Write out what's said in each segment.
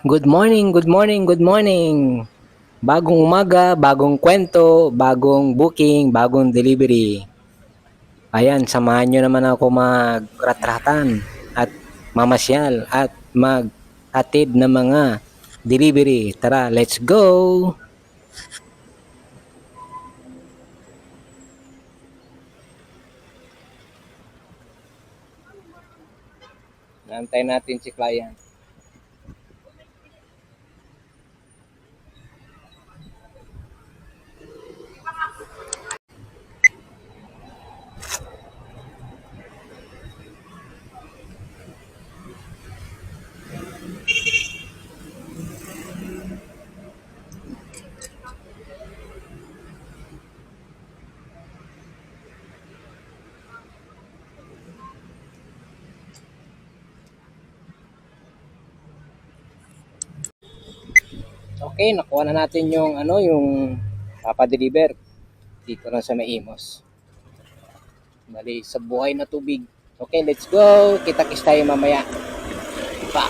Good morning, good morning, good morning. Bagong umaga, bagong kwento, bagong booking, bagong delivery. Ayan, samahan nyo naman ako magratratan at mamasyal at maghatid ng mga delivery. Tara, let's go! Naantay natin si client. Okay, nakuha na natin yung papadeliver dito lang sa may Imos. Bali, sa buhay na tubig. Okay, let's go. Kita-kits tayo mamaya. Pa.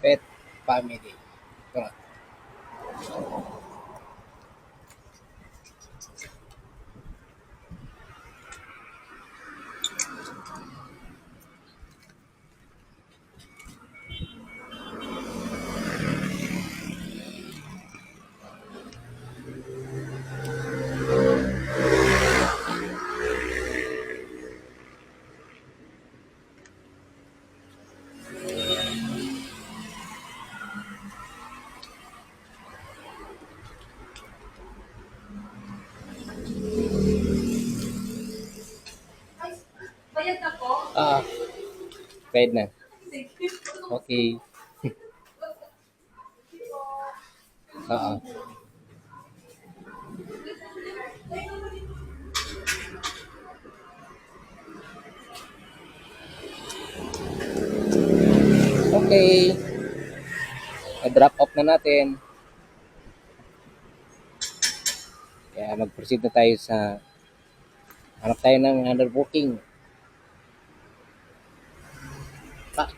Pet family. Tara. Bayad na po? Paid na. Okay. Oo. Okay. Na-drop off na natin. Kaya mag-proceed na tayo sa hanap tayo ng underbooking. Pa.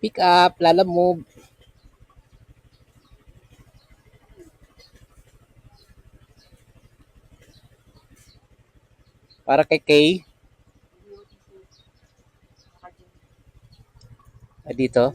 Pick up, Lala move. Para kay Kay. Dito.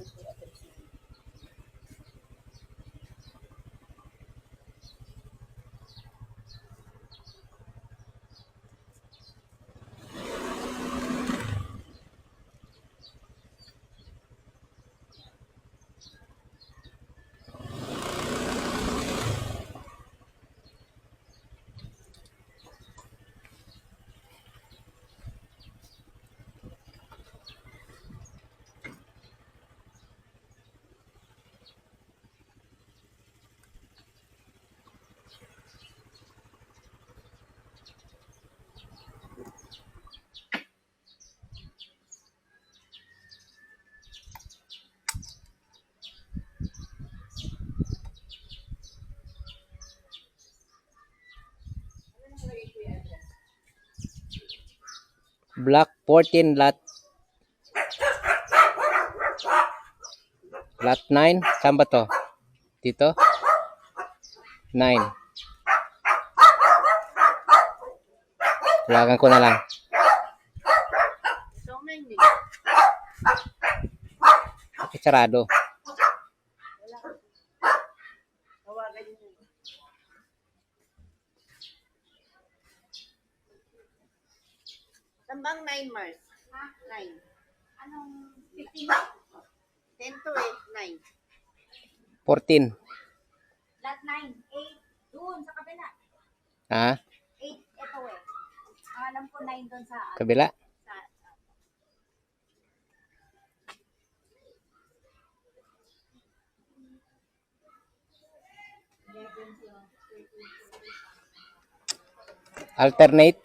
Block 14 lot 9. Saan ba to? Dito? 9. Tawagan ko na lang. Bakit sarado? Tambang 9 Mars. Ha? 9. Anong 15? 10 to 9. 14. Lot 9. 8. Doon sa kabila. Ha? 8 ito eh. Alam ko 9 doon sa Kabila? Alternate.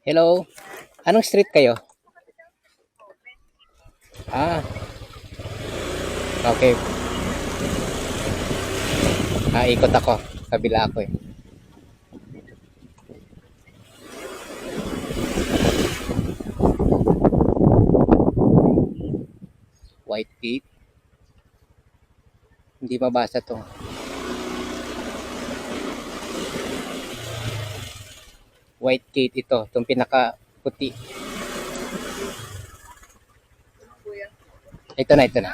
Hello. Anong street kayo? Ah. Okay. Ikot ako. Kabila ako eh. White gate. Hindi mabasa to. White gate ito. Itong pinaka puti. Ito na, ito na.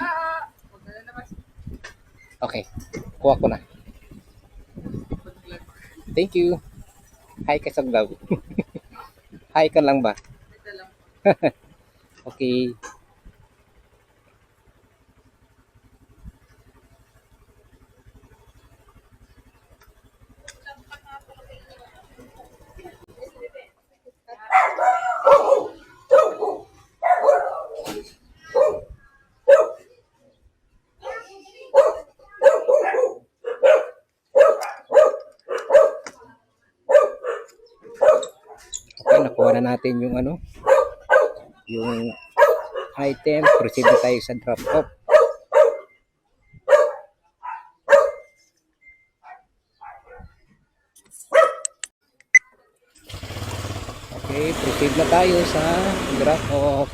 Okay. Kuha ko na. Thank you. Hi ka sa vlog. Hi ka lang ba? Okay. Okay, nakuha na natin yung ano, yung item. Proceed na tayo sa drop off. Okay, proceed na tayo sa drop off.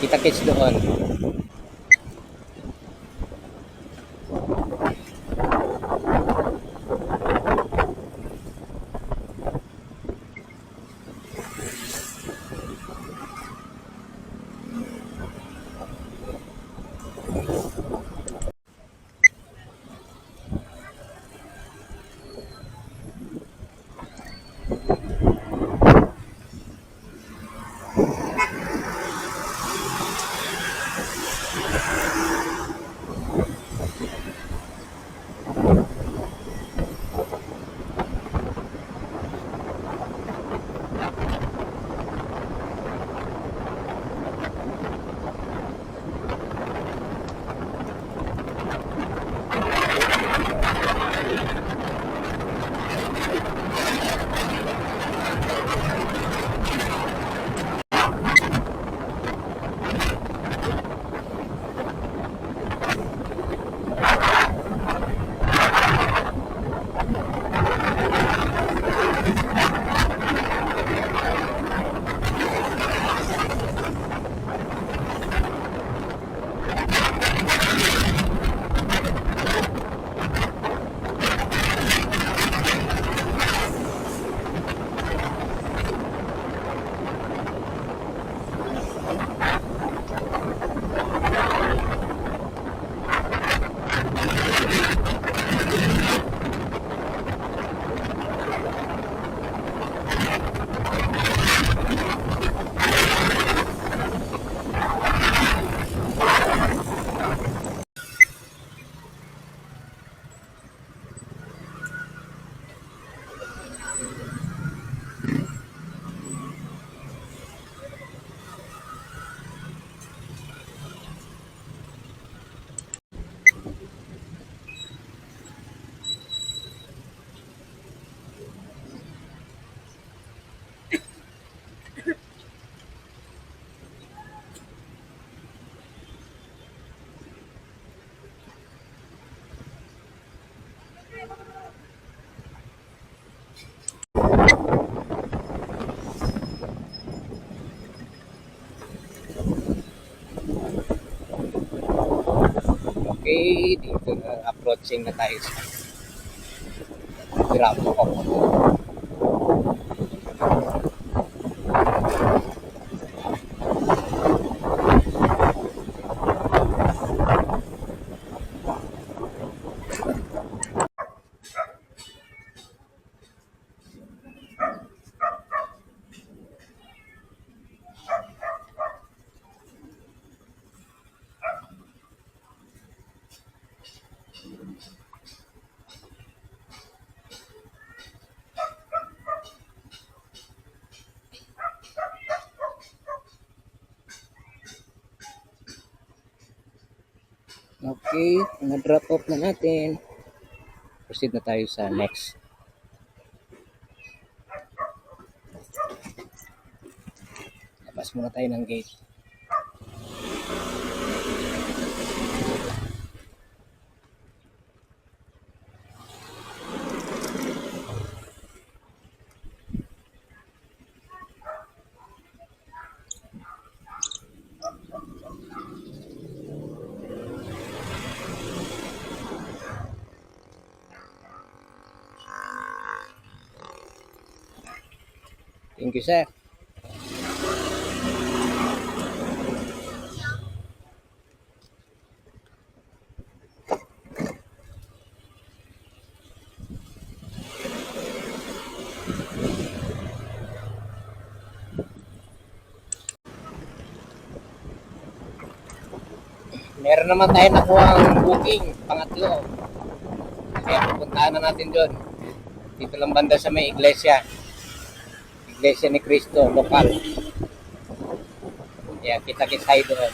Kita-kits doon. Okay, dito na approaching na tayo sa Grab. Okay, na-drop off na natin. Proceed na tayo sa next. Labas muna tayo ng gate. Thank you, sir. Meron naman tayo nakuha ang booking, pangatlo. Kaya pupuntahan na natin doon. Dito lang banda sa may iglesia. Iglesia ni Cristo, lokal. Kaya kita-kita tayo doon.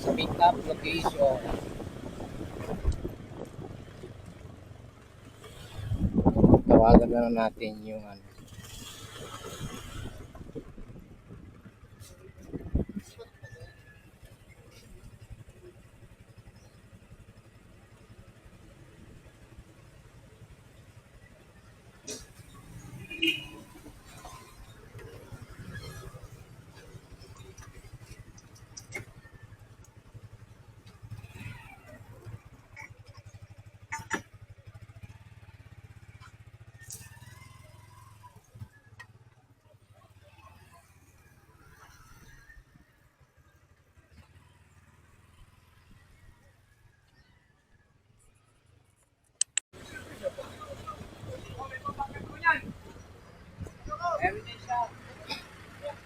Sa pick-up location. Tawagan na natin yung ano.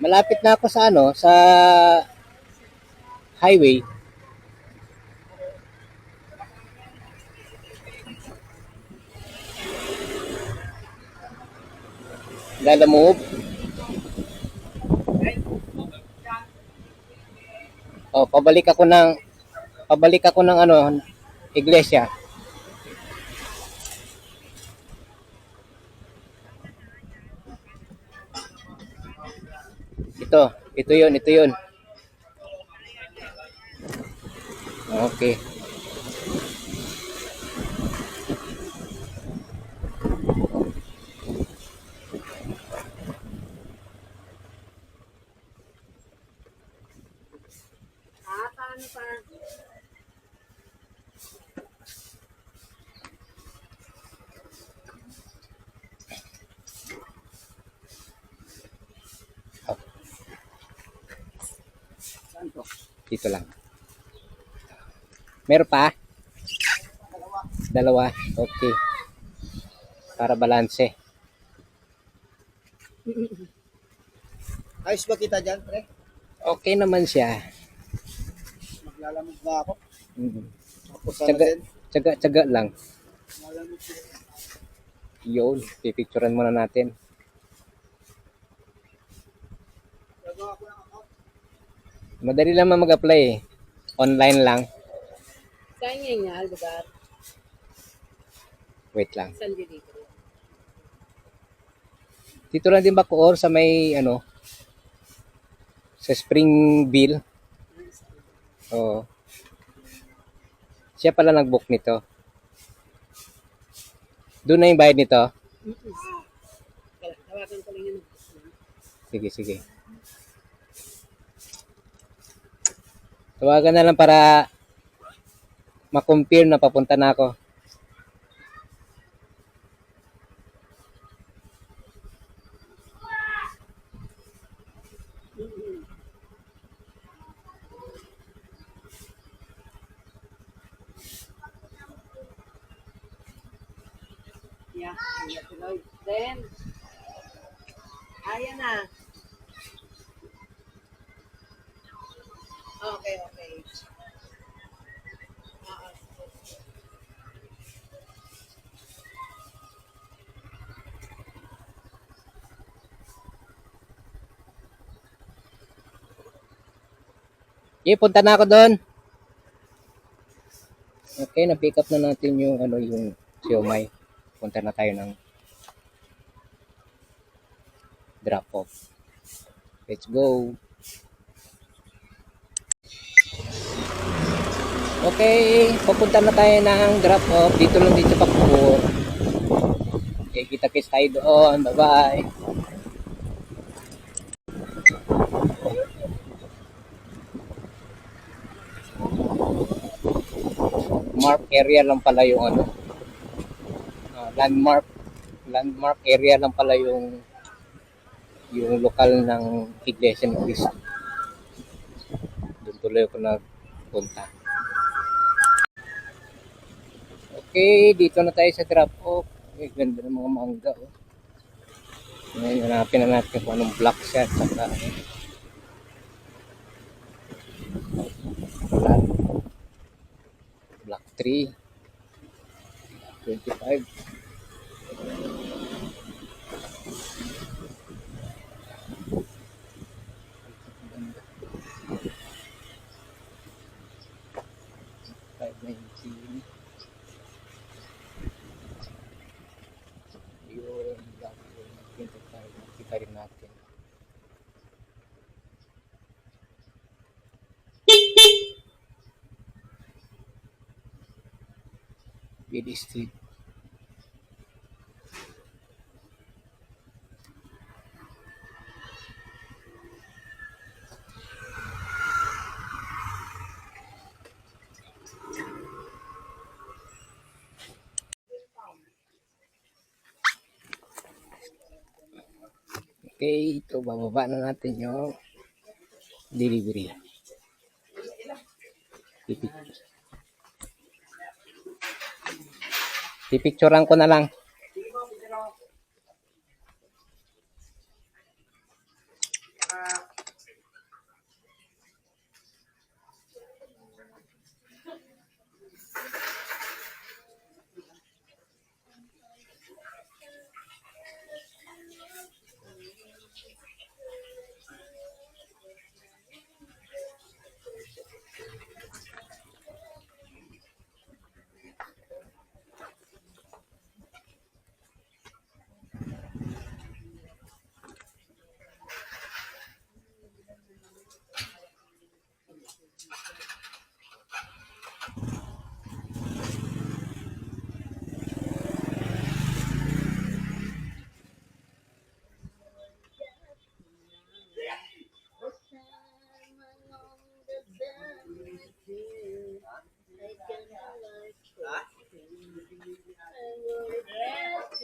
Malapit na ako sa ano, sa highway. Lalamove. Oh, pabalik ako ng ano, iglesia. Ito yun. Okay. Paano pa? Oh, Saan to? dito lang. Meron pa? Dalawa. Okay. Para balanse. Ayos ba kita dyan, pre? Okay naman siya. Maglalamog na ako. Mm. Tapos Tsaga lang. Malamog siya. Yun, pipicturean muna natin. Gagawa ko ng account. Madali lang mag-apply eh. Online lang. Kaya niya, lugar. Wait lang. Saan dito? Dito lang din Bacoor sa may ano, sa Springville. Oo. Siya pala nag-book nito. Doon na yung bayad nito? Tawagan ko lang yun. Sige. Tawagan na lang para ma-confirm na papunta na ako. Yeah, tuloy. Then, ayan na. Okay, okay. Oo. Okay, punta na ako doon. Okay, na-pick up na natin yung yung siomai. Punta na tayo ng drop off. Let's go. Okay, papunta na tayo ng drop off. Dito lang din sa Pakpur. Okay, kita-kits tayo doon. Bye-bye. Mark area lang pala yung landmark area lang pala yung lokal ng Iglesia ni Cristo. Doon tuloy ako nagpunta. Okay, dito na tayo sa drop off. Ay, ganda ng mga mangga. Oh. Ngayon, hanapin na natin kung anong block siya. Saka, block 3, 25. Yun, block 25. Nakita rin natin. BD Street. Okay, ito bababa na natin yung delivery. Pipicturean ko na lang.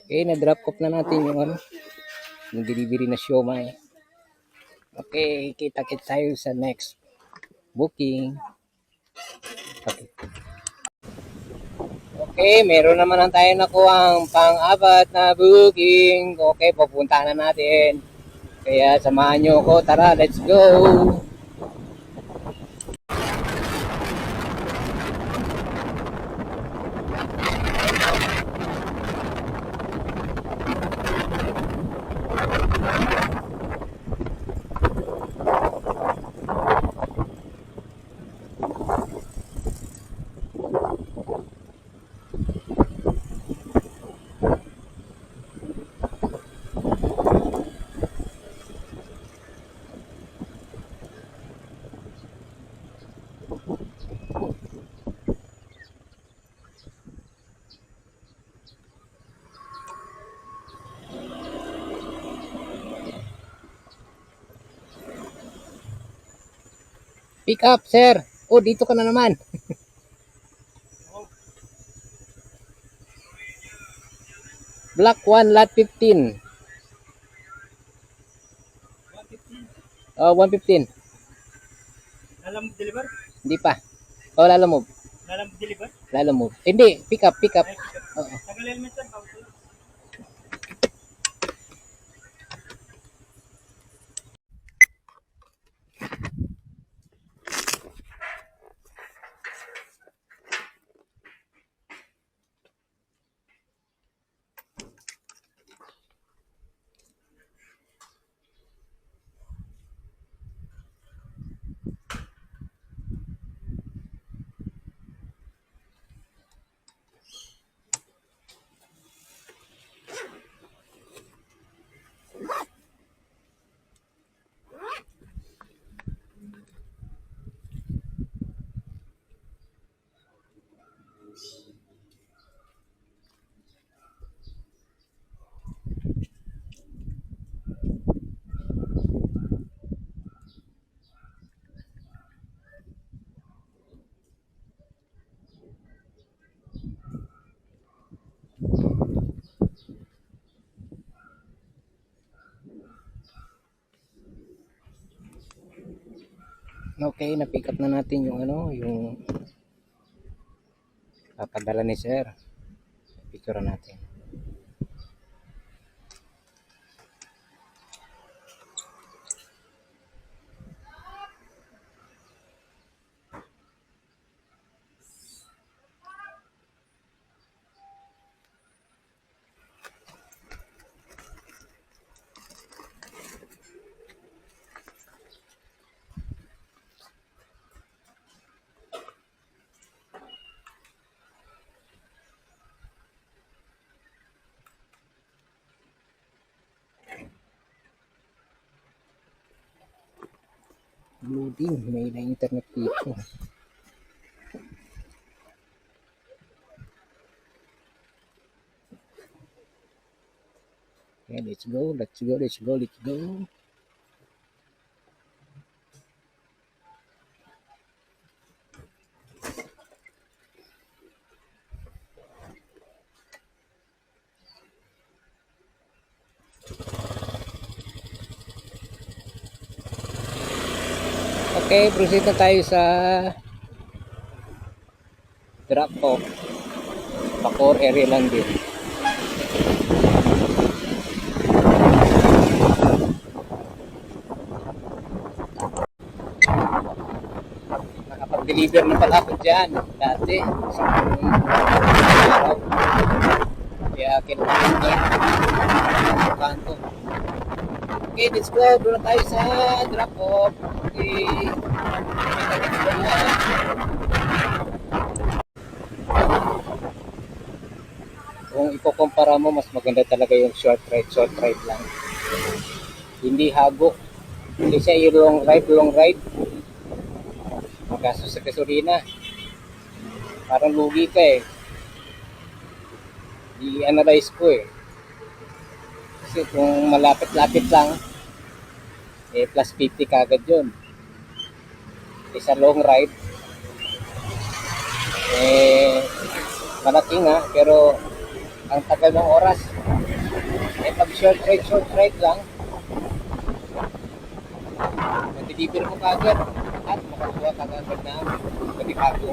Okay, na-drop off na natin yung delivery na siomai. Okay, kita-kits tayo sa next booking. Okay. Okay, meron naman lang tayo nakuhang pang-apat na booking. Okay, pupunta na natin. Kaya samahan nyo ako. Tara, let's go! Pick up, sir. Oh, dito ka na naman. Block 1, lot 15. 115. Alam mo deliver? Hindi pa. Oh, lalamove. Alam mo deliver? Lalamove. Hindi, pick up, pick up. Oo. Tagal helmet lang. Okay, na-pick up na natin yung ano, yung papadala ni sir. Picture natin. Loading, may na internet dito. Okay, let's go, let's go, let's go, let's go. Okay, proceed na tayo sa drop off. Bacoor area lang din. Nakapag-deliver na pala ako dyan dati. Sa araw. Kaya kinuha ko sa kanto. Okay, let's go. Doon na tayo sa drop off. Okay. Kung ikukumpara mo, mas maganda talaga yung short ride lang. Hindi hago. Hindi siya yung long ride. Magastos sa gasolina. Parang lugi ka eh. I-analyze ko eh. Kasi kung malapit-lapit lang, eh plus 50 kagad yun. Isa long ride, eh malaki nga, pero ang tagal ng oras. Eh pag short ride lang, mag-deliver mo kagad at makakuha ka kagad na pagkakago.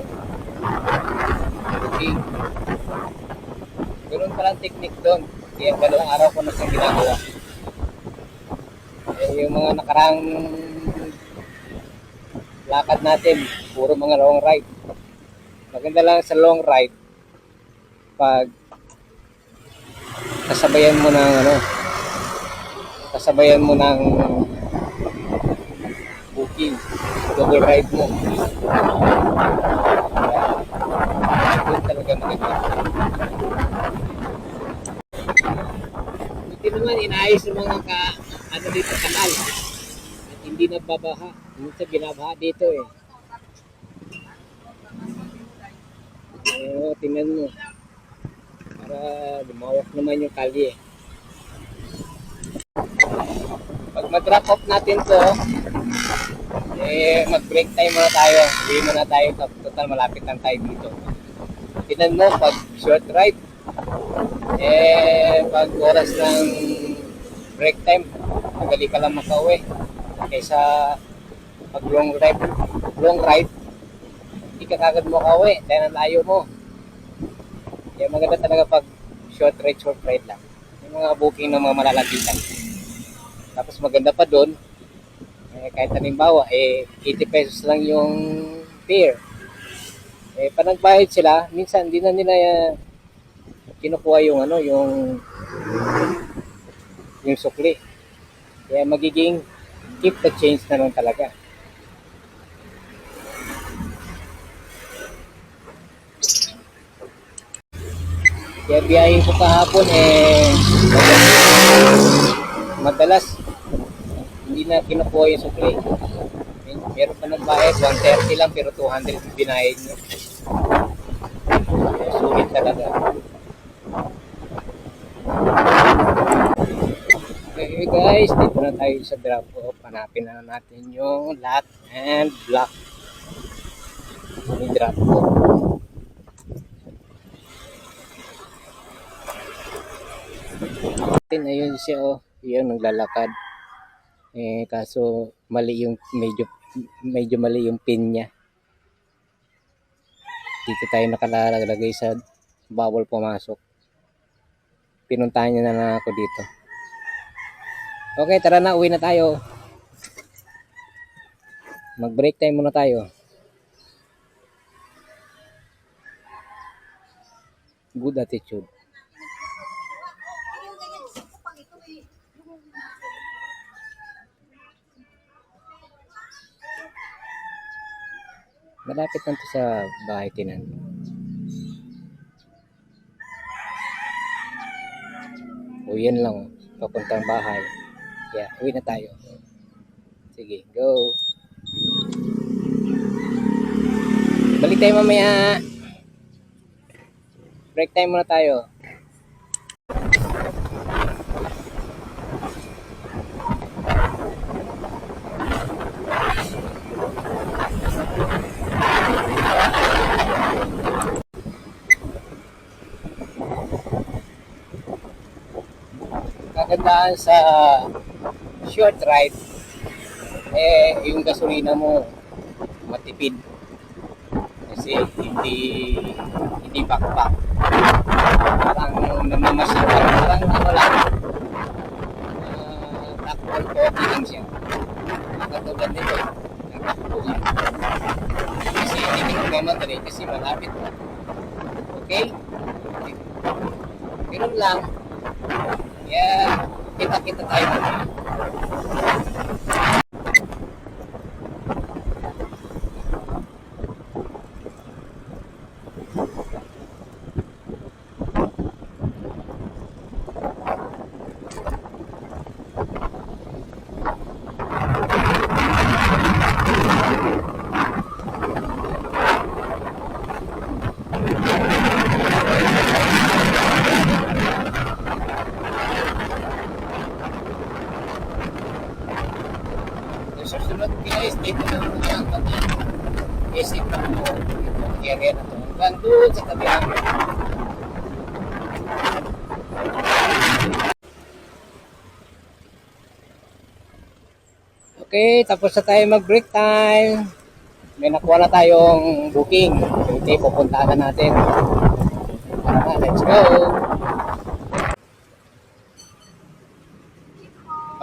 Okay. Ganun palang technique doon. Kaya dalawang araw ko na siyang ginagawa. Eh, yung mga nakarang lakad natin, puro mga long ride. Maganda lang sa long ride pag kasabayan mo ng booking, double ride mo. Doon talaga maganda. Buti naman inaayos ng mga dito kanal at hindi nababaha. Minsan binabaha dito eh. Tingnan mo. Para lumawak naman yung kalye. Pag ma-drop off natin to, Mag-break time muna tayo. Uwi muna tayo. Total, malapit lang tayo dito. Tignan mo, pag short ride, pag oras ng break time, magali ka lang makauwi. Kaysa pag long ride, hindi ka kagad mo makauwi dahil ang layo mo. Kaya maganda talaga pag short ride lang. Yung mga booking ng mga malalapitan. Tapos maganda pa doon, kahit halimbawa, 80 pesos lang yung fare. Pag nagbayad sila, minsan hindi na nila kinukuha yung yung sukli. Kaya magiging keep the change na lang talaga. Kaya biyahin ko kahapon madalas hindi na kinukuha yung sukli. Meron pa nagbayad, 130 lang pero 200 yung binayad niya. Sulit talaga. Okay guys, dito na tayo sa drop off. Hanapin na natin yung lot and block ni drop off. Ayun siya, yun naglalakad. Kaso mali yung medyo mali yung pin niya. Dito tayo nakalagay sa bawal pumasok. Pinuntahan niya na lang ako dito. Okay, tara na, uwi na tayo. Mag-break time muna tayo. Good attitude. Malapit lang to sa bahay tinan. O yan lang, papuntang bahay. Kaya uwi na tayo. Sige, go. Balik tayo mamaya. Break time muna tayo. Kagandahan sa short ride, yung gasolina mo matipid. Kasi hindi backpack. Parang namamasyal, parang takbol ko lang siya. Katulad nito, nagtakbo lang. Kasi hindi ko mamadali kasi malapit. Okay? Ganun lang. Yeah, kita-kita tayo. Susunod guys, dito na lang ang isip na po itong area na to. Hanggang doon sa tabi namin. Okay, tapos na tayo mag-break time. May nakuha na tayong booking. Okay, pupuntahan na natin. Tara na, let's go.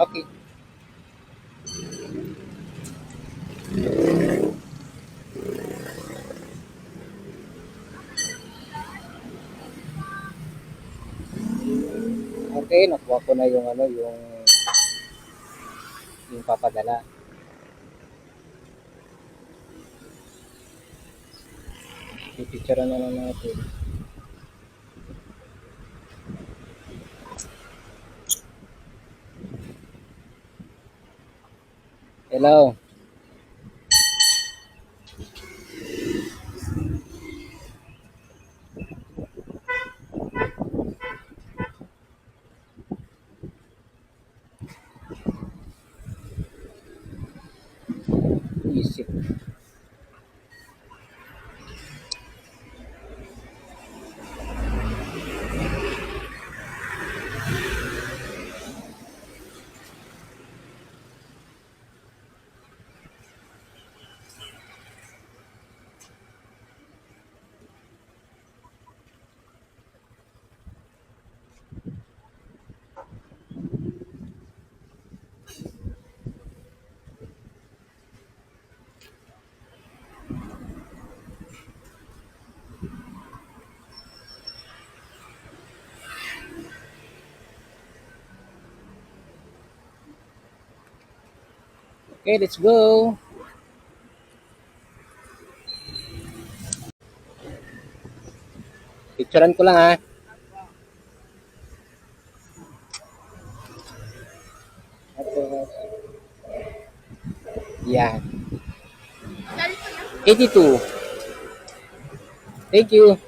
Okay. Okay, nakuha ko na yung yung papadala. I-picture na lang natin. Hello. Okay, let's go. Picturean ko lang ha. Tapos, yan. 82. Thank you.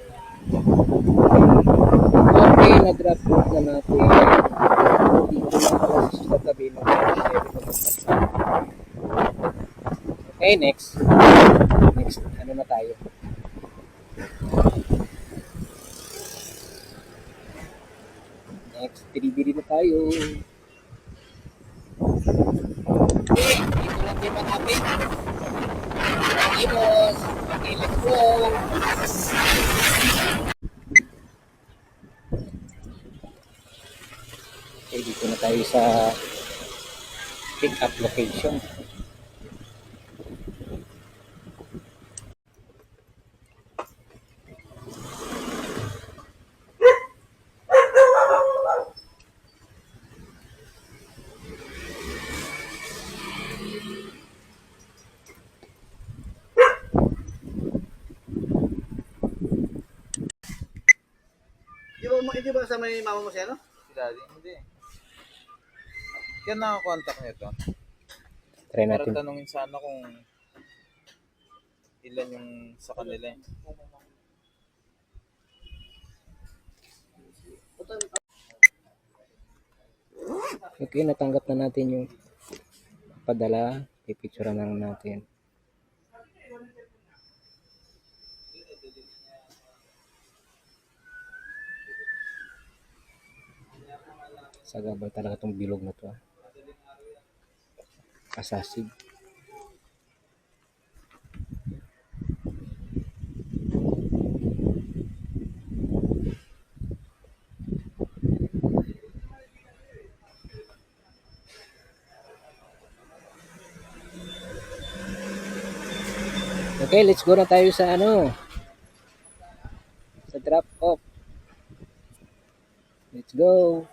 Okay, na-drop off na natin. Dito na pala sa tabi ng Okay, next. Next, ano na tayo? Next, bili-bili na tayo. Okay, dito lang din matapit. Okay, boss. Okay, let's go. Okay, dito na tayo sa pick-up location. Hindi ba kasama ni mama mo siya, no? Si daddy? Hindi. Kaya nakakontak nito. Try Para natin. tanungin sana kung ilan yung sa kanila. Okay, natanggap na natin yung padala. Pipicture na lang natin. Sagabal talaga tong bilog na to. Kasasig. Okay, let's go na tayo sa ano. Sa drop off. Let's go.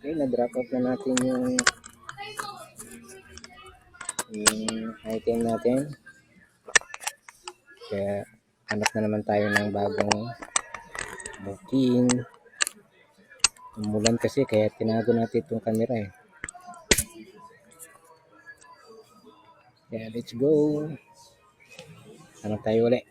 Okay, na-drop off na natin yung item natin. Kaya hanap na naman tayo ng bagong booking. Umulan kasi kaya tinago natin itong camera eh. Kaya let's go. Hanap tayo ulit.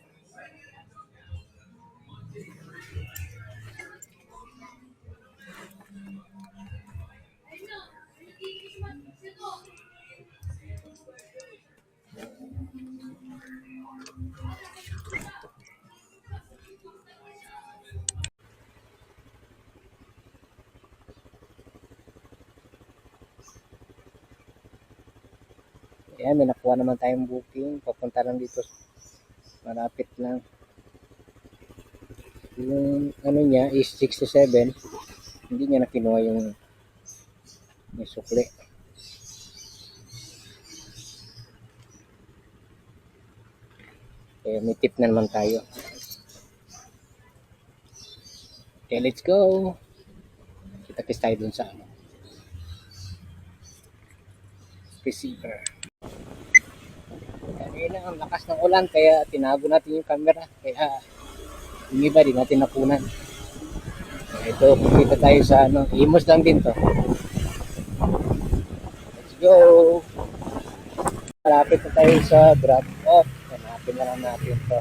Ayan, may nakuha naman tayong booking. Papunta lang dito. Malapit lang. Yung ano niya is 67. Hindi niya na kinuha yung sukli. Kaya may tip na naman tayo. Okay, let's go. Kita-kits tayo dun sa ano. Receiver. Kanina ang lakas ng ulan kaya tinago natin yung camera. Kaya yung iba di natin napunan. Ito, kita tayo sa ano. Imos lang din to. Let's go. Malapit na tayo sa drop off. Hanapin na lang natin to.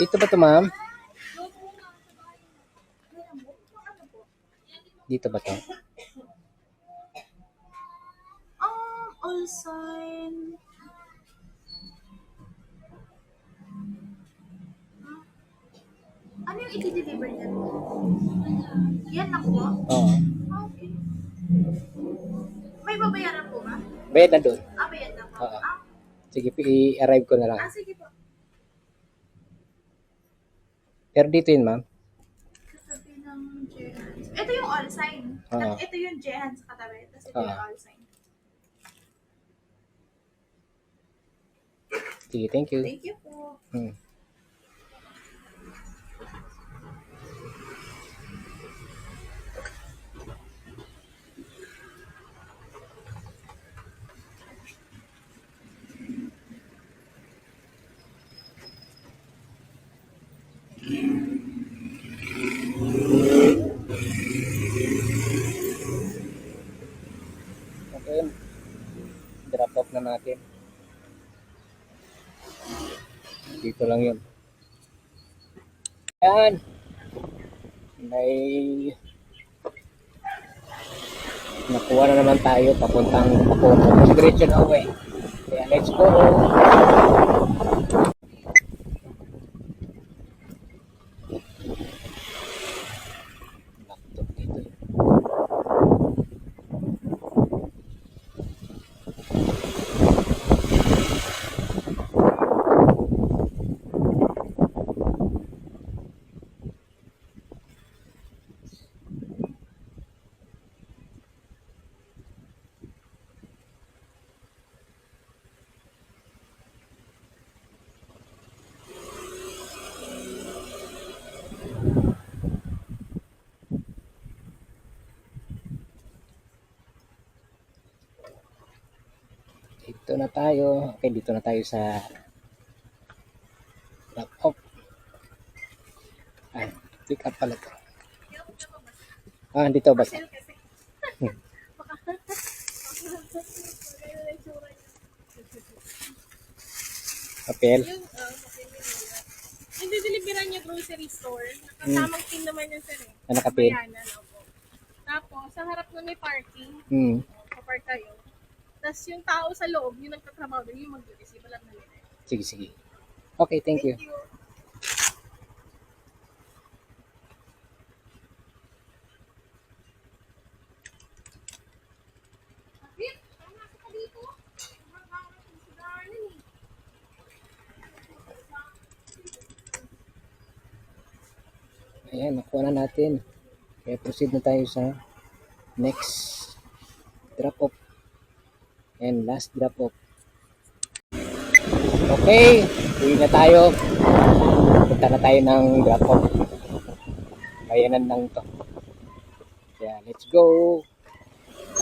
Dito ba to, ma'am? Dito ba to? Ang sign. Ano yung i-deliver niya? Yan na po? Oo. Okay. May babayaran po ba? Bayad na doon. Bayad na po. Oo. Sige, i-arrive ko na lang. Sige po. Pero dito yun, ma'am. Katabi ng Jehans. Ito yung all sign. Oo. Ito yung Jehans katabi. Tapos ito Oo. yung all sign. Sige, thank you. Thank you po. Hmm. Okay. Drop off na natin. Dito lang yun. Yan. May nakuha na naman tayo papuntang Bacoor. Tapos diretso na uwi. Kaya let's go. Laptop dito. Dito na tayo. Okay, dito na tayo sa drop off. Ay, pick up pala to. Dito ba? Sale kasi. Papel. Yung dideliveran niya grocery store, nakasamang pin naman yun sir eh. Nakapin. Bayanan, opo. Tapos, sa harap na may parking, Hmm. kapark kayo. Tapos yung tao sa loob, yung nagtatrabaho doon, yung mag-receive, alam na nila. Sige, sige. Okay, thank you. Thank you. Kapit, tama ka dito. Magkakaroon sa sigaran eh. Ayan, nakuha na natin. Kaya proceed na tayo sa next drop off. And last drop off. Okay, uwi na tayo. Punta na tayo ng drop off. Bayanan lang to. Kaya let's go.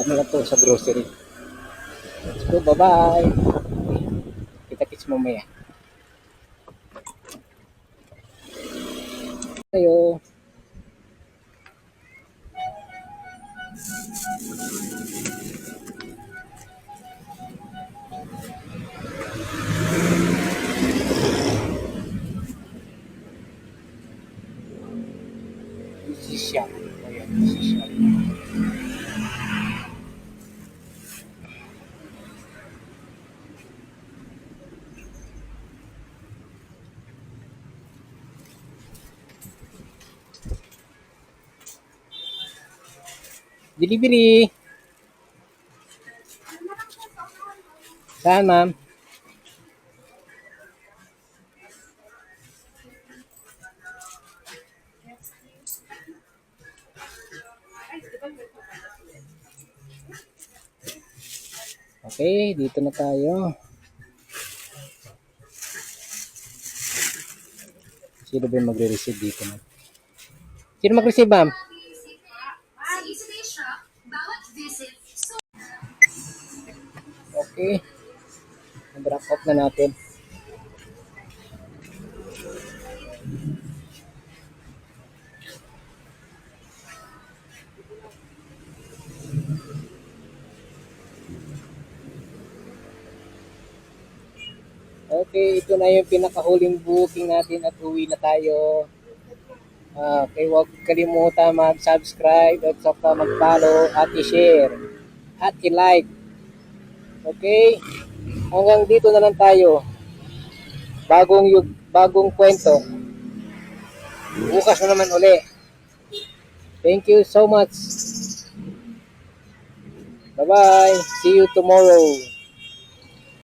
Ano na to sa grocery. Let's go, bye-bye. Kita-kits mamaya. Tayo. This is shop. Ayan, this is shop. Delivery. Saan, ma'am? Okay, dito na tayo. Sino ba yung magre-receive dito, ma'am? Sino mag-receive, ma'am? Okay. Na-drop off na natin. Okay, ito na yung pinakahuling booking natin at uwi na tayo. Okay, huwag kalimutan mag-subscribe at saka mag-follow at i-share at i-like Okay? Hanggang dito na lang tayo. Bagong kwento. Bukas na naman uli. Thank you so much. Bye-bye. See you tomorrow.